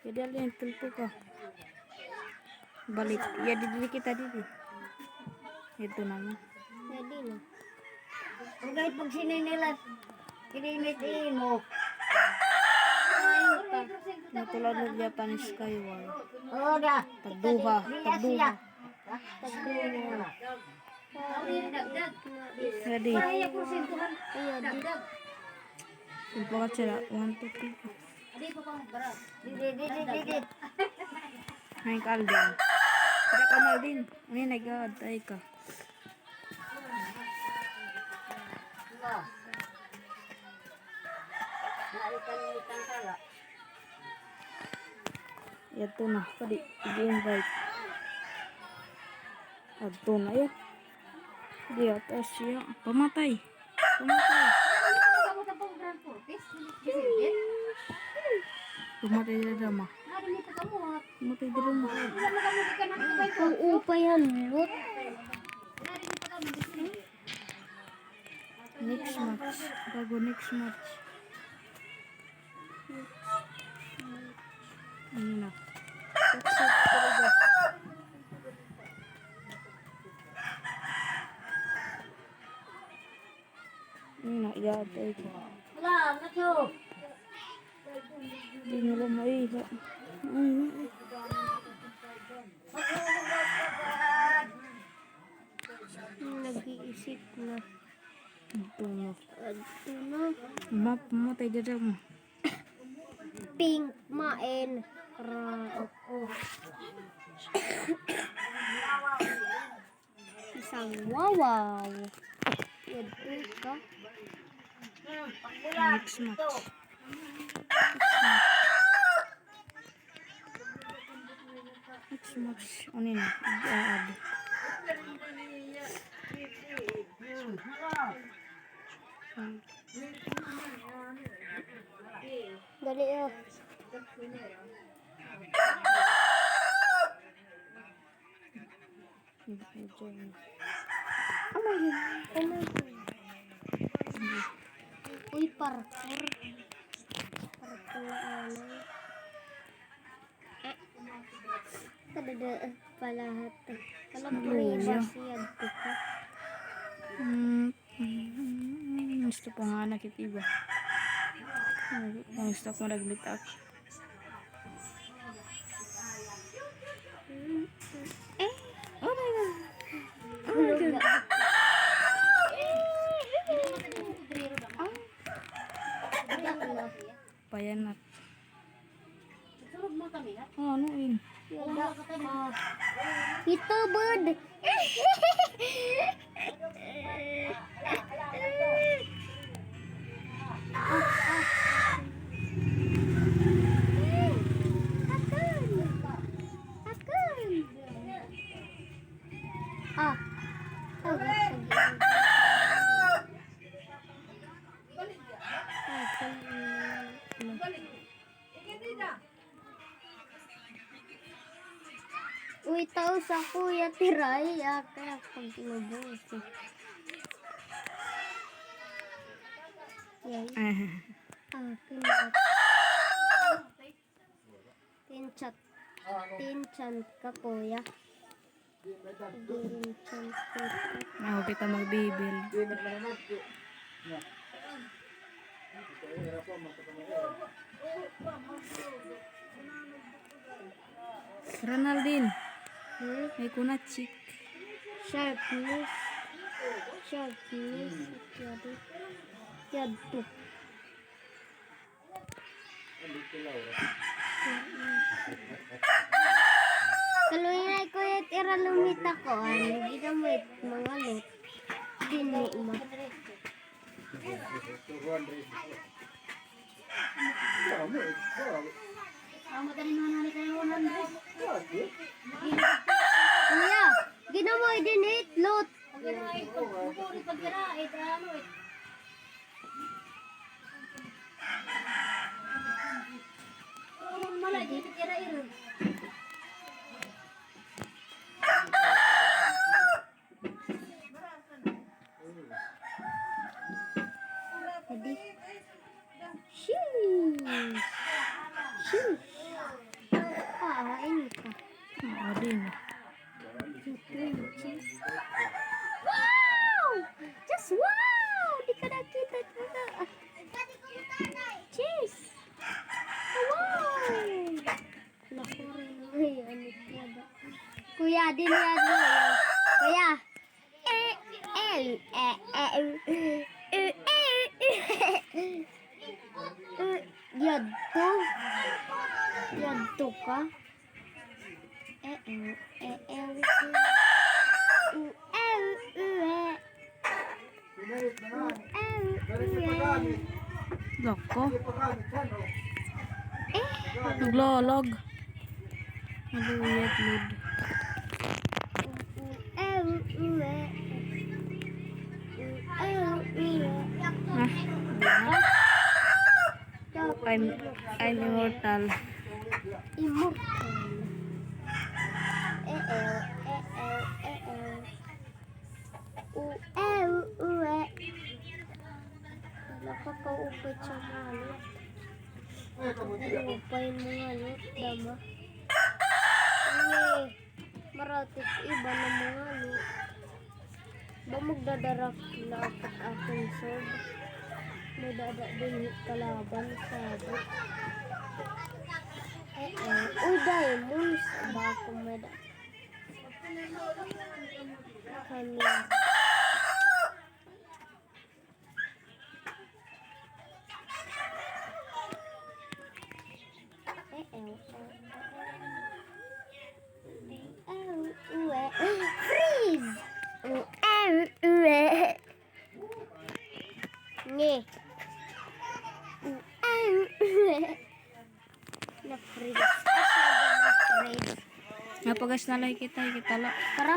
Jadi alin tulpo ka. Balik. Ya dili kita dili. Ito naman. Pwede na. Kung kahit pag sininilat, kininitiin mo. Ayun pa. Natulad ng Japanese Skyward. Oo na. Tagduha. Tagduha. Tagduha. Ready. Kaya porsentuhan. Tulpo ka sila. 1, 2, 3. Di. Ngayon ka Aldin. Tidak ka Aldin. Ano yung nag-aantay ka? Naitan kala. Ito na. Pwede. I-invite. Ito na yun. Di atas siya. Pamatay. Pamatay. Pamatay na drama. Pamatay na drama. Uupay yan, lut. Next match. Bago next match. Ano na. That's it. Talaga. Ano na. Iatay ko. Wala, nacho. Hindi nila maiha. Nag-iisip na. Ito na. Ito na. Pamatay na drama. Pink main. Ako. Isang wawaw. Ito ka. Next match. Next match. Ano yun? I-add. Dali oh. Oh my God. Oh my God. Uy, parkour. Parkour na alay. Kadada palahat. Kalang privacy yan. Gusto pa nga nakit iba. Gusto ko nag-meet up. Oh my God. Oh my God. Payanat. Oh, ano yun? Ito, bird. Ah. Uy, tao sa kuya tiray. Kaya pag inubos. Yan. Kinat. Tinchat. Tinchat ka kuya. Tinchat ka. Ako kita magbibil. Ronaldin. May kunachik. Sharpness. Sharpness. Yado. Kaluyan ko yung tira lumita ko. Ano ginamit mga lot. Dini mo. Kuya, ginamoy din lot. Jadi. Sheesh. Sheesh. Kuya, din yan mo. Kuya. Yadto. Yadto ka. Loko. Naglolog. Naguyat lud. I'm immortal. Immortal. Nakakaupit sa malot. Nakakaupay mo malot, dama. Maratik iba na mga lot. Ba magdadarak na apat akong sob. May dada din kalaban sa abot. Uy, diamonds. Ba akong may dada. Kami. Freeze! Nge. Na-freeze. Na-freeze. Napagas na lang kita la. Tara.